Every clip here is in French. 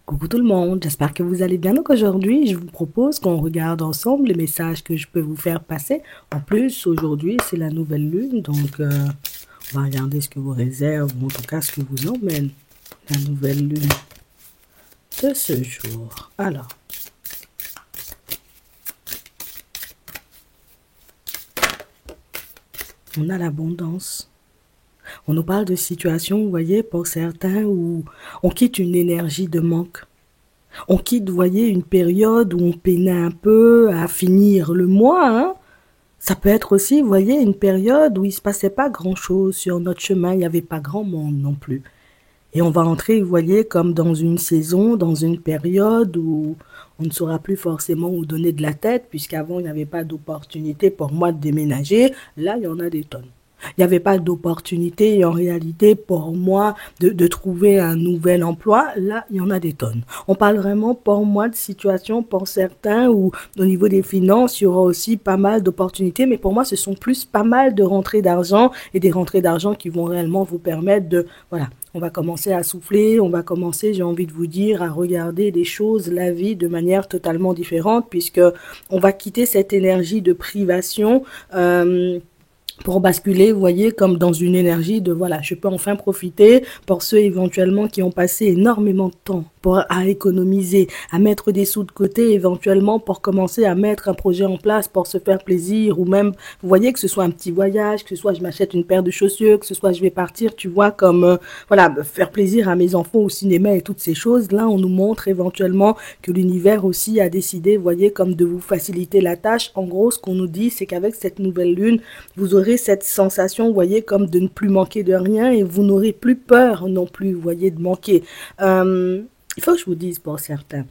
Coucou tout le monde, j'espère que vous allez bien. Donc aujourd'hui, je vous propose qu'on regarde ensemble les messages que je peux vous faire passer. En plus, aujourd'hui, c'est la nouvelle lune, donc on va regarder ce que vous réserve, ou en tout cas ce que vous emmène la nouvelle lune de ce jour. Alors, on a l'abondance. On nous parle de situations, vous voyez, pour certains, où on quitte une énergie de manque. On quitte, vous voyez, une période où on peinait un peu à finir le mois, hein. Ça peut être aussi, vous voyez, une période où il se passait pas grand-chose sur notre chemin, il n'y avait pas grand monde non plus. Et on va entrer, vous voyez, comme dans une saison, dans une période où on ne saura plus forcément où donner de la tête, puisqu'avant, il n'y avait pas d'opportunité pour moi de déménager. Là, il y en a des tonnes. Il n'y avait pas d'opportunité en réalité pour moi de trouver un nouvel emploi. Là, il y en a des tonnes. On parle vraiment pour moi de situation pour certains où au niveau des finances, il y aura aussi pas mal d'opportunités. Mais pour moi, ce sont plus pas mal de rentrées d'argent et des rentrées d'argent qui vont réellement vous permettre de, voilà, on va commencer à souffler, on va commencer, j'ai envie de vous dire, à regarder les choses, la vie de manière totalement différente puisque on va quitter cette énergie de privation. Pour basculer, vous voyez, comme dans une énergie de, voilà, je peux enfin profiter pour ceux éventuellement qui ont passé énormément de temps à économiser, à mettre des sous de côté éventuellement pour commencer à mettre un projet en place pour se faire plaisir ou même, vous voyez, que ce soit un petit voyage, que ce soit je m'achète une paire de chaussures, que ce soit je vais partir, tu vois, comme, voilà, faire plaisir à mes enfants au cinéma et toutes ces choses. Là, on nous montre éventuellement que l'univers aussi a décidé, vous voyez, comme de vous faciliter la tâche. En gros, ce qu'on nous dit, c'est qu'avec cette nouvelle lune, vous aurez cette sensation, vous voyez, comme de ne plus manquer de rien et vous n'aurez plus peur non plus, vous voyez, de manquer. Il faut que je vous dise pour certains,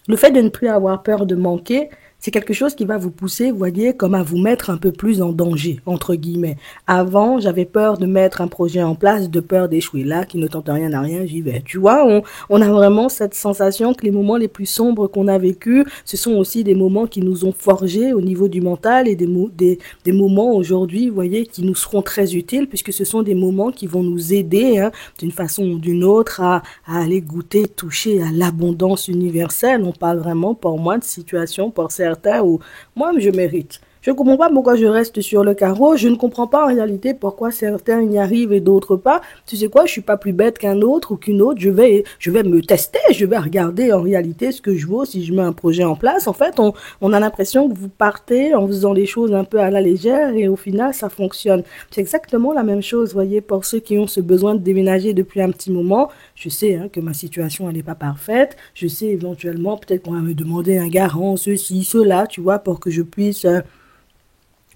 le fait de ne plus avoir peur de manquer, c'est quelque chose qui va vous pousser, vous voyez, comme à vous mettre un peu plus en danger, entre guillemets. Avant, j'avais peur de mettre un projet en place, de peur d'échouer. Là, qui ne tente rien à rien, j'y vais. Tu vois, on a vraiment cette sensation que les moments les plus sombres qu'on a vécus, ce sont aussi des moments qui nous ont forgés au niveau du mental et des moments aujourd'hui, vous voyez, qui nous seront très utiles puisque ce sont des moments qui vont nous aider, hein, d'une façon ou d'une autre à aller goûter, toucher à l'abondance universelle. On parle vraiment pour moi de situation pour certains où moi je mérite. Je ne comprends pas pourquoi je reste sur le carreau. Je ne comprends pas en réalité pourquoi certains y arrivent et d'autres pas. Tu sais quoi, je suis pas plus bête qu'un autre ou qu'une autre. Je vais me tester. Je vais regarder en réalité ce que je vaux si je mets un projet en place. En fait, on a l'impression que vous partez en faisant les choses un peu à la légère et au final, ça fonctionne. C'est exactement la même chose, voyez, pour ceux qui ont ce besoin de déménager depuis un petit moment. Je sais hein, que ma situation, elle n'est pas parfaite. Je sais éventuellement, peut-être qu'on va me demander un garant, ceci, cela, tu vois, pour que je puisse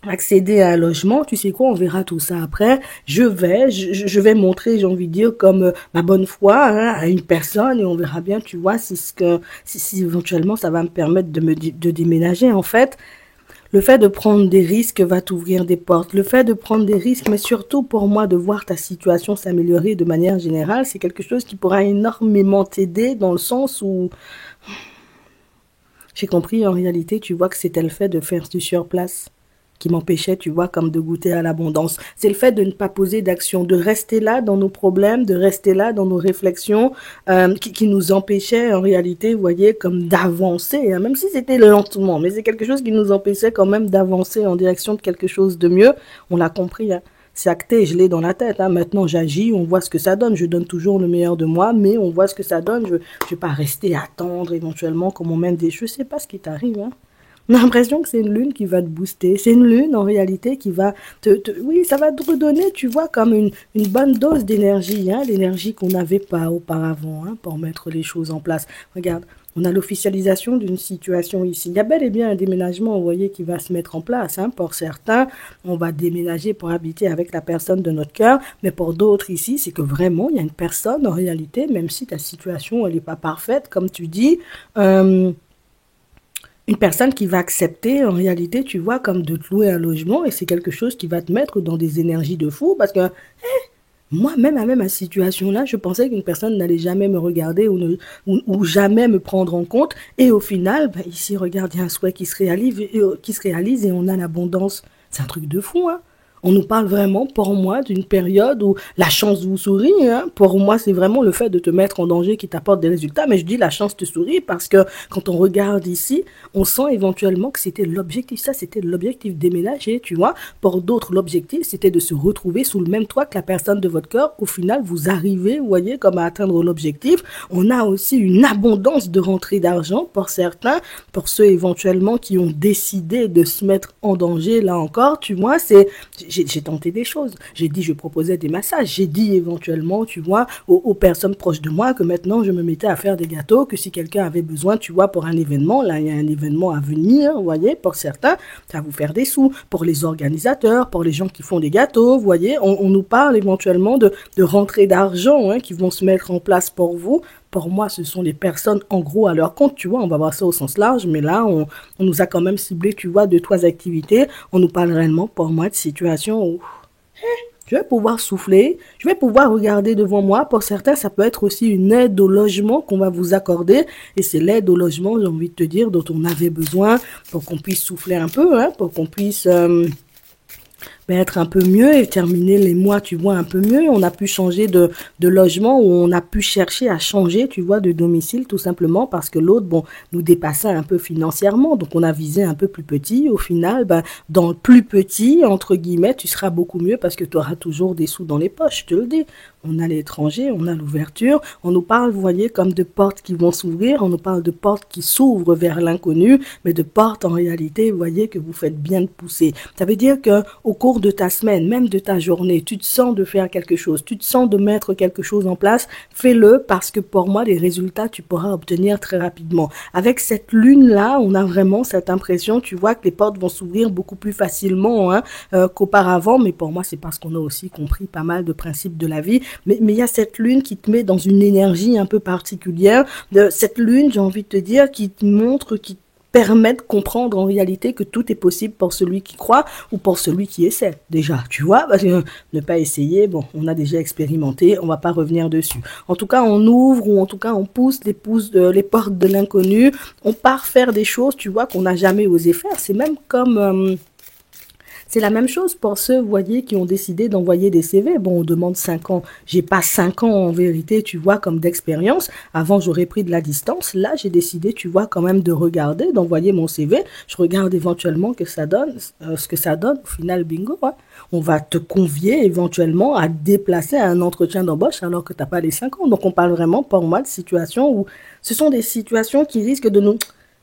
accéder à un logement, tu sais quoi, on verra tout ça après. Je vais montrer, j'ai envie de dire, comme ma bonne foi hein, à une personne et on verra bien, tu vois, si éventuellement ça va me permettre de déménager. En fait, le fait de prendre des risques va t'ouvrir des portes. Le fait de prendre des risques, mais surtout pour moi de voir ta situation s'améliorer de manière générale, c'est quelque chose qui pourra énormément t'aider dans le sens où j'ai compris en réalité, tu vois que c'était le fait de faire du surplace qui m'empêchait, tu vois, comme de goûter à l'abondance. C'est le fait de ne pas poser d'action, de rester là dans nos problèmes, de rester là dans nos réflexions, qui nous empêchait en réalité, vous voyez, comme d'avancer, hein, même si c'était lentement, mais c'est quelque chose qui nous empêchait quand même d'avancer en direction de quelque chose de mieux. On l'a compris, hein. C'est acté, je l'ai dans la tête. Hein. Maintenant, j'agis, on voit ce que ça donne. Je donne toujours le meilleur de moi, mais on voit ce que ça donne. Je vais pas rester à attendre éventuellement qu'on m'emmène des... Je sais pas ce qui t'arrive. Hein. On a l'impression que c'est une lune qui va te booster. C'est une lune, en réalité, qui va oui, ça va te redonner, tu vois, comme une bonne dose d'énergie, hein, l'énergie qu'on n'avait pas auparavant, hein, pour mettre les choses en place. Regarde, on a l'officialisation d'une situation ici. Il y a bel et bien un déménagement, vous voyez, qui va se mettre en place. Hein. Pour certains, on va déménager pour habiter avec la personne de notre cœur, mais pour d'autres ici, c'est que vraiment, il y a une personne, en réalité, même si ta situation, elle n'est pas parfaite, comme tu dis, une personne qui va accepter, en réalité, tu vois, comme de te louer un logement, et c'est quelque chose qui va te mettre dans des énergies de fou, parce que moi-même, à même à cette situation-là, je pensais qu'une personne n'allait jamais me regarder ou jamais me prendre en compte, et au final, bah, ici, regarde, il y a un souhait qui se réalise et on a l'abondance. C'est un truc de fou, hein. On nous parle vraiment, pour moi, d'une période où la chance vous sourit. Hein. Pour moi, c'est vraiment le fait de te mettre en danger qui t'apporte des résultats. Mais je dis la chance te sourit parce que quand on regarde ici, on sent éventuellement que c'était l'objectif. Ça, c'était l'objectif déménager, tu vois. Pour d'autres, l'objectif, c'était de se retrouver sous le même toit que la personne de votre cœur. Au final, vous arrivez, vous voyez, comme à atteindre l'objectif. On a aussi une abondance de rentrée d'argent pour certains, pour ceux éventuellement qui ont décidé de se mettre en danger, là encore, tu vois, j'ai tenté des choses. J'ai dit, je proposais des massages. J'ai dit éventuellement, tu vois, aux personnes proches de moi que maintenant je me mettais à faire des gâteaux, que si quelqu'un avait besoin, tu vois, pour un événement, là, il y a un événement à venir, vous voyez, pour certains, ça va vous faire des sous. Pour les organisateurs, pour les gens qui font des gâteaux, vous voyez, on nous parle éventuellement de rentrées d'argent hein, qui vont se mettre en place pour vous. Pour moi, ce sont les personnes, en gros, à leur compte, tu vois, on va voir ça au sens large, mais là, on nous a quand même ciblé, tu vois, 2, 3 activités. On nous parle réellement, pour moi, de situations où je vais pouvoir souffler, je vais pouvoir regarder devant moi. Pour certains, ça peut être aussi une aide au logement qu'on va vous accorder. Et c'est l'aide au logement, j'ai envie de te dire, dont on avait besoin pour qu'on puisse souffler un peu, hein, pour qu'on puisse être un peu mieux et terminer les mois, tu vois, un peu mieux. On a pu changer de logement ou on a pu chercher à changer, tu vois, de domicile tout simplement parce que l'autre, bon, nous dépassait un peu financièrement. Donc, on a visé un peu plus petit. Au final, dans le plus petit, entre guillemets, tu seras beaucoup mieux parce que tu auras toujours des sous dans les poches, je te le dis. On a l'étranger, on a l'ouverture. On nous parle, vous voyez, comme de portes qui vont s'ouvrir. On nous parle de portes qui s'ouvrent vers l'inconnu, mais de portes en réalité, vous voyez, que vous faites bien de pousser. Ça veut dire que au cours de ta semaine, même de ta journée, tu te sens de faire quelque chose, tu te sens de mettre quelque chose en place, fais-le parce que pour moi, les résultats, tu pourras obtenir très rapidement. Avec cette lune-là, on a vraiment cette impression, tu vois, que les portes vont s'ouvrir beaucoup plus facilement hein, qu'auparavant, mais pour moi, c'est parce qu'on a aussi compris pas mal de principes de la vie. Mais il y a cette lune qui te met dans une énergie un peu particulière. Cette lune, j'ai envie de te dire, qui te montre, qui te permet de comprendre en réalité que tout est possible pour celui qui croit ou pour celui qui essaie. Déjà, tu vois, parce que ne pas essayer, bon, on a déjà expérimenté, on va pas revenir dessus. En tout cas, on ouvre ou en tout cas, on pousse les portes de l'inconnu. On part faire des choses, tu vois, qu'on n'a jamais osé faire. C'est même comme... c'est la même chose pour ceux, vous voyez, qui ont décidé d'envoyer des CV. Bon, on demande 5 ans. J'ai pas 5 ans en vérité, tu vois, comme d'expérience. Avant, j'aurais pris de la distance. Là, j'ai décidé, tu vois, quand même de regarder, d'envoyer mon CV. Je regarde éventuellement ce que ça donne. Au final, bingo, hein. On va te convier éventuellement à te déplacer à un entretien d'embauche alors que t'as pas les 5 ans. Donc, on parle vraiment, pour moi, de situations où ce sont des situations qui risquent de nous...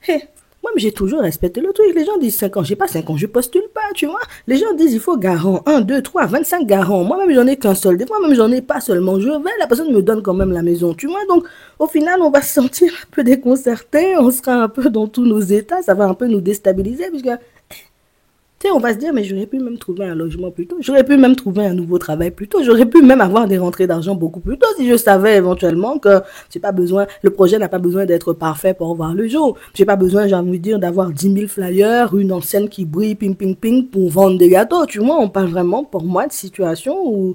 Hey, moi, j'ai toujours respecté le truc. Les gens disent 5 ans. J'ai pas 5 ans, je postule pas, tu vois. Les gens disent il faut garant. 1, 2, 3, 25 garants. Moi-même, j'en ai qu'un seul. Des fois, même, j'en ai pas seulement. Je vais, la personne me donne quand même la maison, tu vois. Donc, au final, on va se sentir un peu déconcerté. On sera un peu dans tous nos états. Ça va un peu nous déstabiliser puisque tu sais, on va se dire, mais j'aurais pu même trouver un logement plus tôt. J'aurais pu même trouver un nouveau travail plus tôt. J'aurais pu même avoir des rentrées d'argent beaucoup plus tôt si je savais éventuellement que j'ai pas besoin, le projet n'a pas besoin d'être parfait pour voir le jour. J'ai pas besoin, j'ai envie de dire, d'avoir 10 000 flyers, une enseigne qui brille, ping, ping, ping, pour vendre des gâteaux. Tu vois, on parle vraiment, pour moi, de situation où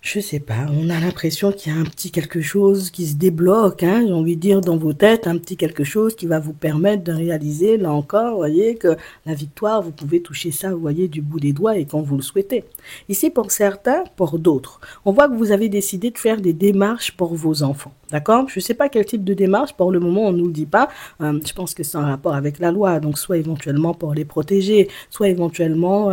je sais pas, on a l'impression qu'il y a un petit quelque chose qui se débloque, hein, j'ai envie de dire dans vos têtes, un petit quelque chose qui va vous permettre de réaliser, là encore, vous voyez, que la victoire, vous pouvez toucher ça, vous voyez, du bout des doigts et quand vous le souhaitez. Ici, pour certains, pour d'autres, on voit que vous avez décidé de faire des démarches pour vos enfants, d'accord? Je sais pas quel type de démarche, pour le moment, on nous le dit pas. Je pense que c'est en rapport avec la loi, donc soit éventuellement pour les protéger, soit éventuellement...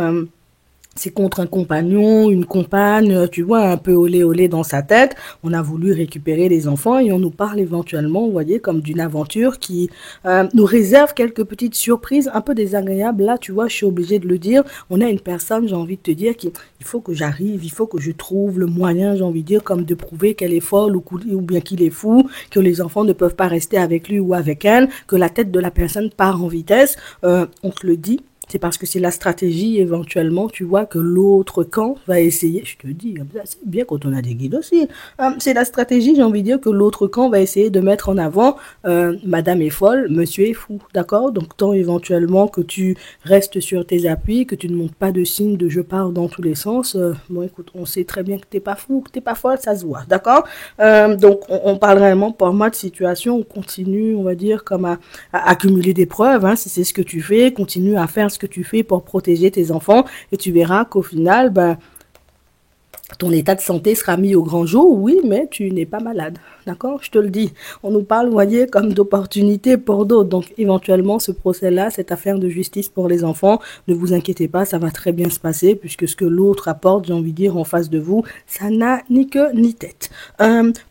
c'est contre un compagnon, une compagne, tu vois, un peu olé olé dans sa tête. On a voulu récupérer les enfants et on nous parle éventuellement, vous voyez, comme d'une aventure qui nous réserve quelques petites surprises un peu désagréables. Là, tu vois, je suis obligée de le dire. On a une personne, j'ai envie de te dire, il faut que j'arrive, il faut que je trouve le moyen, j'ai envie de dire, comme de prouver qu'elle est folle ou bien qu'il est fou, que les enfants ne peuvent pas rester avec lui ou avec elle, que la tête de la personne part en vitesse. On te le dit. C'est parce que c'est la stratégie, éventuellement, tu vois, que l'autre camp va essayer. Je te dis, c'est bien quand on a des guides aussi. C'est la stratégie, j'ai envie de dire, que l'autre camp va essayer de mettre en avant Madame est folle, Monsieur est fou, d'accord? Donc, tant éventuellement que tu restes sur tes appuis, que tu ne montes pas de signe de je pars dans tous les sens. Bon, écoute, on sait très bien que t'es pas fou, que t'es pas folle, ça se voit, d'accord? Donc, on parle réellement, pour moi, de situation où on continue, on va dire, comme à accumuler des preuves, hein, si c'est ce que tu fais, continue à faire ce ce que tu fais pour protéger tes enfants et tu verras qu'au final, ben, ton état de santé sera mis au grand jour, oui, mais tu n'es pas malade. D'accord? Je te le dis. On nous parle, vous voyez, comme d'opportunités pour d'autres. Donc, éventuellement, ce procès-là, cette affaire de justice pour les enfants, ne vous inquiétez pas, ça va très bien se passer, puisque ce que l'autre apporte, j'ai envie de dire, en face de vous, ça n'a ni queue ni tête.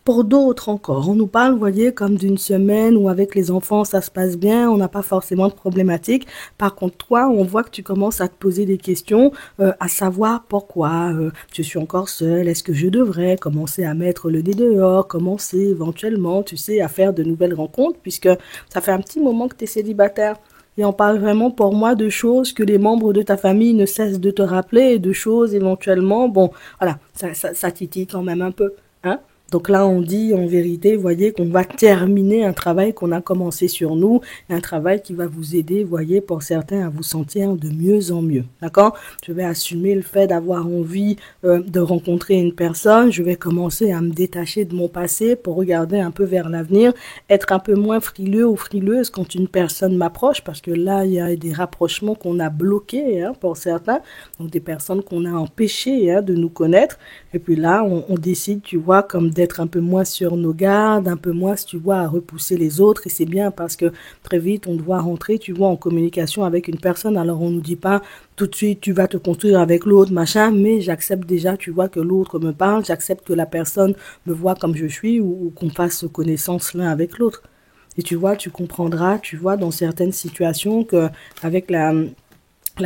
Pour d'autres encore, on nous parle, vous voyez, comme d'une semaine où avec les enfants, ça se passe bien, on n'a pas forcément de problématiques. Par contre, toi, on voit que tu commences à te poser des questions, à savoir pourquoi je suis encore seule, est-ce que je devrais commencer à mettre le nez dehors, commencer éventuellement, tu sais, à faire de nouvelles rencontres, puisque ça fait un petit moment que tu es célibataire. Et on parle vraiment pour moi de choses que les membres de ta famille ne cessent de te rappeler et de choses éventuellement, bon, voilà, ça titille quand même un peu, hein. Donc là, on dit en vérité, voyez, qu'on va terminer un travail qu'on a commencé sur nous, un travail qui va vous aider, voyez, pour certains, à vous sentir de mieux en mieux. D'accord? Je vais assumer le fait d'avoir envie de rencontrer une personne. Je vais commencer à me détacher de mon passé pour regarder un peu vers l'avenir, être un peu moins frileux ou frileuse quand une personne m'approche, parce que là, il y a des rapprochements qu'on a bloqués, hein, pour certains, donc des personnes qu'on a empêchées, hein, de nous connaître. Et puis là, on décide, tu vois, comme d'être un peu moins sur nos gardes, un peu moins, tu vois, à repousser les autres. Et c'est bien parce que très vite, on doit rentrer, tu vois, en communication avec une personne. Alors, on nous dit pas tout de suite, tu vas te construire avec l'autre, machin, mais j'accepte déjà, tu vois, que l'autre me parle, j'accepte que la personne me voit comme je suis ou qu'on fasse connaissance l'un avec l'autre. Et tu vois, tu comprendras, tu vois, dans certaines situations que avec la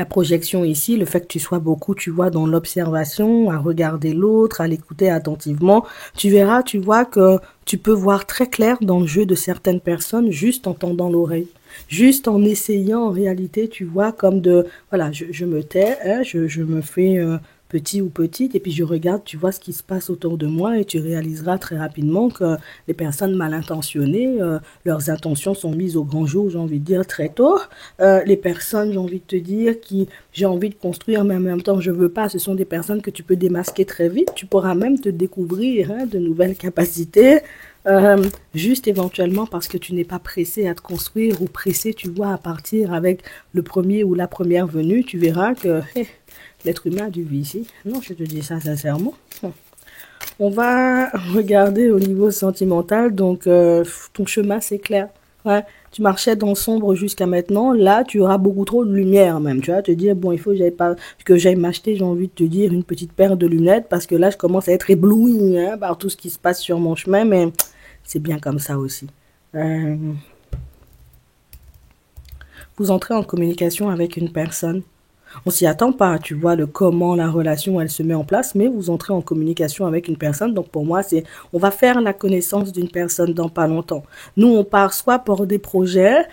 projection ici, le fait que tu sois beaucoup, tu vois, dans l'observation, à regarder l'autre, à l'écouter attentivement, tu verras, tu vois que tu peux voir très clair dans le jeu de certaines personnes juste en tendant l'oreille. Juste en essayant, en réalité, tu vois, comme de, voilà, je me tais, hein, je me fais petit ou petite, et puis je regarde, tu vois ce qui se passe autour de moi, et tu réaliseras très rapidement que les personnes mal intentionnées, leurs intentions sont mises au grand jour, j'ai envie de dire, très tôt. Les personnes, j'ai envie de te dire, qui j'ai envie de construire, mais en même temps, je veux pas, ce sont des personnes que tu peux démasquer très vite. Tu pourras même te découvrir, hein, de nouvelles capacités. Juste éventuellement parce que tu n'es pas pressé à te construire ou pressé, tu vois, à partir avec le premier ou la première venue, tu verras que l'être humain a du vie ici. Non, je te dis ça sincèrement. On va regarder au niveau sentimental, donc ton chemin c'est clair. Ouais, tu marchais dans le sombre jusqu'à maintenant, là tu auras beaucoup trop de lumière même, tu vas te dire, bon il faut que j'aille m'acheter, j'ai envie de te dire, une petite paire de lunettes, parce que là je commence à être ébloui, hein, par tout ce qui se passe sur mon chemin, mais c'est bien comme ça aussi. Euh, vous entrez en communication avec une personne. On s'y attend pas, tu vois, le comment la relation elle se met en place, mais vous entrez en communication avec une personne. Donc pour moi, on va faire la connaissance d'une personne dans pas longtemps. Nous, on part soit pour des projets,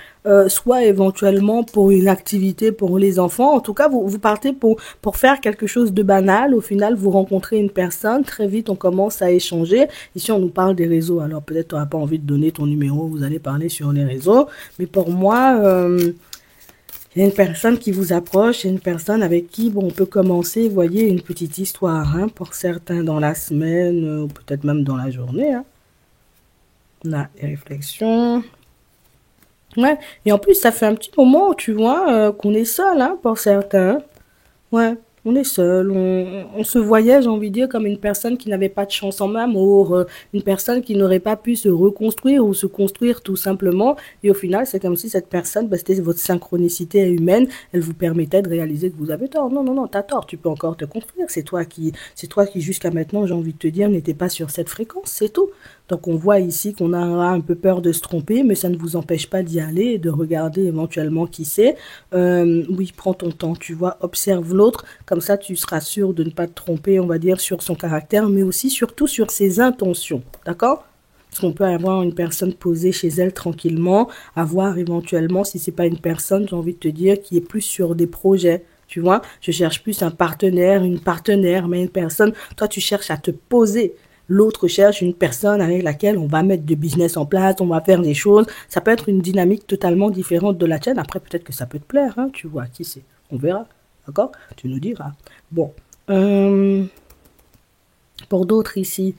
soit éventuellement pour une activité pour les enfants. En tout cas, vous partez pour faire quelque chose de banal. Au final, vous rencontrez une personne, très vite, on commence à échanger. Ici, on nous parle des réseaux. Alors peut-être tu n'auras pas envie de donner ton numéro, vous allez parler sur les réseaux. Mais pour moi, il y a une personne qui vous approche, il y a une personne avec qui bon, on peut commencer, vous voyez, une petite histoire, hein, pour certains dans la semaine, ou peut-être même dans la journée. Hein. On a des réflexions. Ouais. Et en plus, ça fait un petit moment, tu vois, qu'on est seul, hein, pour certains. Ouais, on est seul, on se voyait, j'ai envie de dire, comme une personne qui n'avait pas de chance en amour, une personne qui n'aurait pas pu se reconstruire ou se construire tout simplement. Et au final, c'est comme si cette personne, bah, c'était votre synchronicité humaine, elle vous permettait de réaliser que vous avez tort. Non, non, non, t'as tort, tu peux encore te construire. C'est toi qui jusqu'à maintenant, j'ai envie de te dire, n'était pas sur cette fréquence, c'est tout. Donc on voit ici qu'on a un peu peur de se tromper, mais ça ne vous empêche pas d'y aller et de regarder éventuellement qui c'est. Oui, prends ton temps, tu vois, observe l'autre, comme ça tu seras sûr de ne pas te tromper, on va dire, sur son caractère, mais aussi surtout sur ses intentions, d'accord? Parce qu'on peut avoir une personne posée chez elle tranquillement, avoir éventuellement, si c'est pas une personne, j'ai envie de te dire, qui est plus sur des projets. Tu vois, je cherche plus un partenaire, une partenaire, mais une personne. Toi, tu cherches à te poser. L'autre cherche une personne avec laquelle on va mettre du business en place, on va faire des choses. Ça peut être une dynamique totalement différente de la tienne. Après, peut-être que ça peut te plaire, hein, tu vois, qui sait. On verra, d'accord? Tu nous diras. Bon, pour d'autres ici,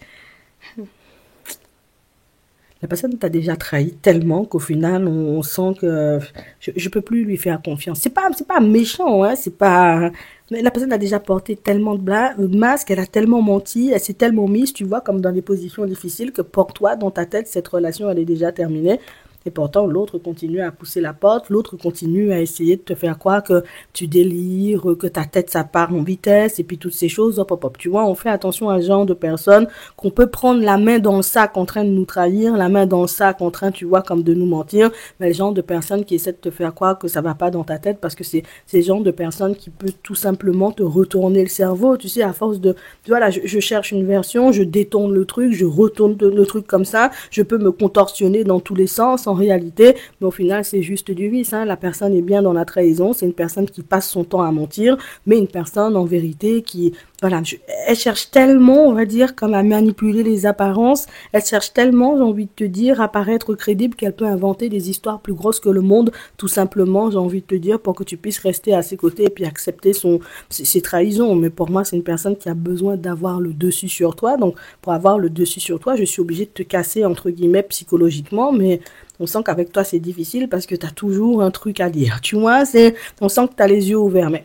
La personne t'a déjà trahi tellement qu'au final, on sent que je peux plus lui faire confiance. C'est pas méchant, hein, c'est pas, mais la personne a déjà porté tellement de masques, elle a tellement menti, elle s'est tellement mise, tu vois, comme dans des positions difficiles que pour toi, dans ta tête, cette relation, elle est déjà terminée. Et pourtant, l'autre continue à pousser la porte, l'autre continue à essayer de te faire croire que tu délires, que ta tête, ça part en vitesse, et puis toutes ces choses, hop, hop, hop. Tu vois, on fait attention à ce genre de personnes qu'on peut prendre la main dans le sac en train de nous trahir, la main dans le sac en train, tu vois, comme de nous mentir, mais le genre de personnes qui essaient de te faire croire que ça va pas dans ta tête parce que c'est le genre de personnes qui peut tout simplement te retourner le cerveau, tu sais, à force de, voilà, je cherche une version, je détourne le truc, je retourne le truc comme ça, je peux me contorsionner dans tous les sens en réalité, mais au final, c'est juste du vice, hein. La personne est bien dans la trahison, c'est une personne qui passe son temps à mentir, mais une personne en vérité qui, voilà, elle cherche tellement, on va dire, comme à manipuler les apparences, elle cherche tellement, j'ai envie de te dire, à paraître crédible qu'elle peut inventer des histoires plus grosses que le monde, tout simplement, j'ai envie de te dire, pour que tu puisses rester à ses côtés et puis accepter ses trahisons. Mais pour moi, c'est une personne qui a besoin d'avoir le dessus sur toi, donc pour avoir le dessus sur toi, je suis obligée de te casser, entre guillemets, psychologiquement, mais on sent qu'avec toi, c'est difficile parce que tu as toujours un truc à dire. Tu vois, on sent que tu as les yeux ouverts, mais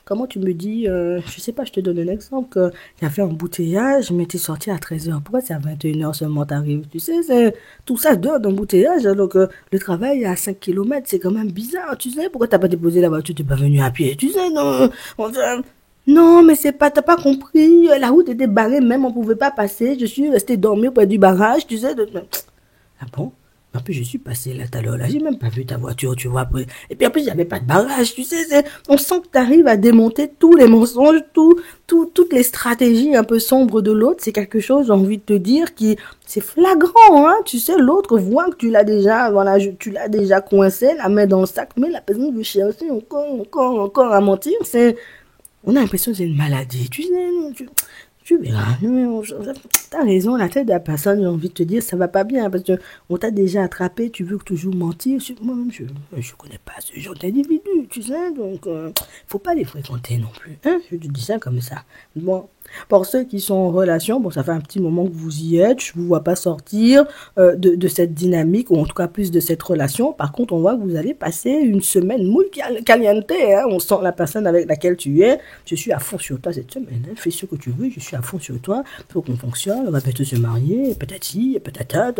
comment tu me dis, je sais pas, je te donne un exemple, que il y avait un embouteillage, mais t'es sorti à 13h. Pourquoi c'est à 21h seulement t'arrives? Tu sais, tout ça donne embouteillage, alors que le travail est à 5 kilomètres, c'est quand même bizarre, tu sais, pourquoi t'as pas déposé la voiture, t'es pas venu à pied, tu sais, non, non, mais c'est pas, t'as pas compris, la route était barrée, même on pouvait pas passer, je suis resté dormir près du barrage, tu sais, ah bon? En plus, je suis passé là tout à l'heure, là, j'ai même pas vu ta voiture, tu vois, après. Et puis en plus, il n'y avait pas de barrage, tu sais, on sent que tu arrives à démonter tous les mensonges, toutes les stratégies un peu sombres de l'autre. C'est quelque chose, j'ai envie de te dire, c'est flagrant, hein, tu sais, l'autre voit que tu l'as déjà, voilà, tu l'as déjà coincé, la main dans le sac, mais la personne veut chercher encore à mentir, on a l'impression que c'est une maladie, tu sais, tu verras. T'as raison, la tête de la personne, j'ai envie de te dire, ça va pas bien, parce que on t'a déjà attrapé, tu veux toujours mentir. Moi-même, je connais pas ce genre d'individu, tu sais, donc, faut pas les fréquenter non plus, hein, je te dis ça comme ça. Bon, pour ceux qui sont en relation, bon, ça fait un petit moment que vous y êtes, je vous vois pas sortir de cette dynamique, ou en tout cas plus de cette relation. Par contre, on voit que vous allez passer une semaine muy caliente, hein, on sent la personne avec laquelle tu es. Je suis à fond sur toi cette semaine, hein, fais ce que tu veux, je suis à fond sur toi, faut qu'on fonctionne, on va peut-être se marier, peut-être si, peut-être ça,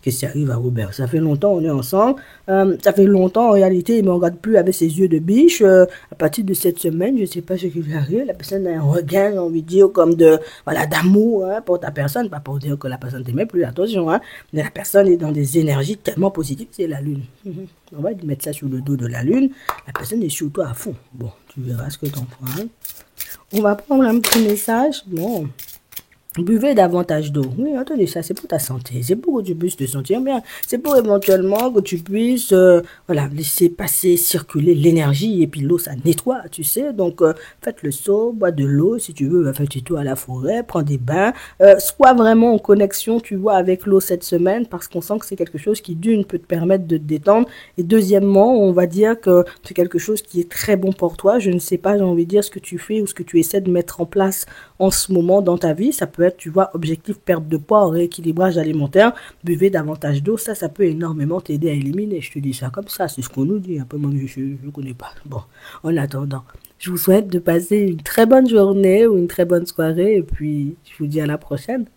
qu'est-ce qui arrive à Robert? Ça fait longtemps on est ensemble, ça fait longtemps en réalité il me regarde plus avec ses yeux de biche, à partir de cette semaine, je sais pas ce qui lui arrive, la personne a un regain, j'ai envie de dire, comme de, voilà, d'amour, hein, pour ta personne, pas pour dire que la personne t'aimait plus, attention, hein, mais la personne est dans des énergies tellement positives, c'est la lune. On va mettre ça sur le dos de la lune, la personne est sur toi à fond. Bon, tu verras ce que t'en prends. Hein. On va prendre un petit message. Bon, buvez davantage d'eau. Oui, attendez, ça c'est pour ta santé. C'est pour que tu puisses te sentir bien. C'est pour éventuellement que tu puisses voilà, laisser passer, circuler l'énergie. Et puis l'eau, ça nettoie, tu sais. Donc, faites le saut, bois de l'eau. Si tu veux, faites tout à la forêt, prends des bains. Sois vraiment en connexion, tu vois, avec l'eau cette semaine parce qu'on sent que c'est quelque chose qui, d'une, peut te permettre de te détendre. Et deuxièmement, on va dire que c'est quelque chose qui est très bon pour toi. Je ne sais pas, j'ai envie de dire, ce que tu fais ou ce que tu essaies de mettre en place en ce moment dans ta vie. Ça peut être, tu vois, objectif perte de poids, rééquilibrage alimentaire, buvez davantage d'eau, ça peut énormément t'aider à éliminer. Je te dis ça comme ça, c'est ce qu'on nous dit. Un peu moi, je ne connais pas. Bon, en attendant, je vous souhaite de passer une très bonne journée ou une très bonne soirée et puis je vous dis à la prochaine.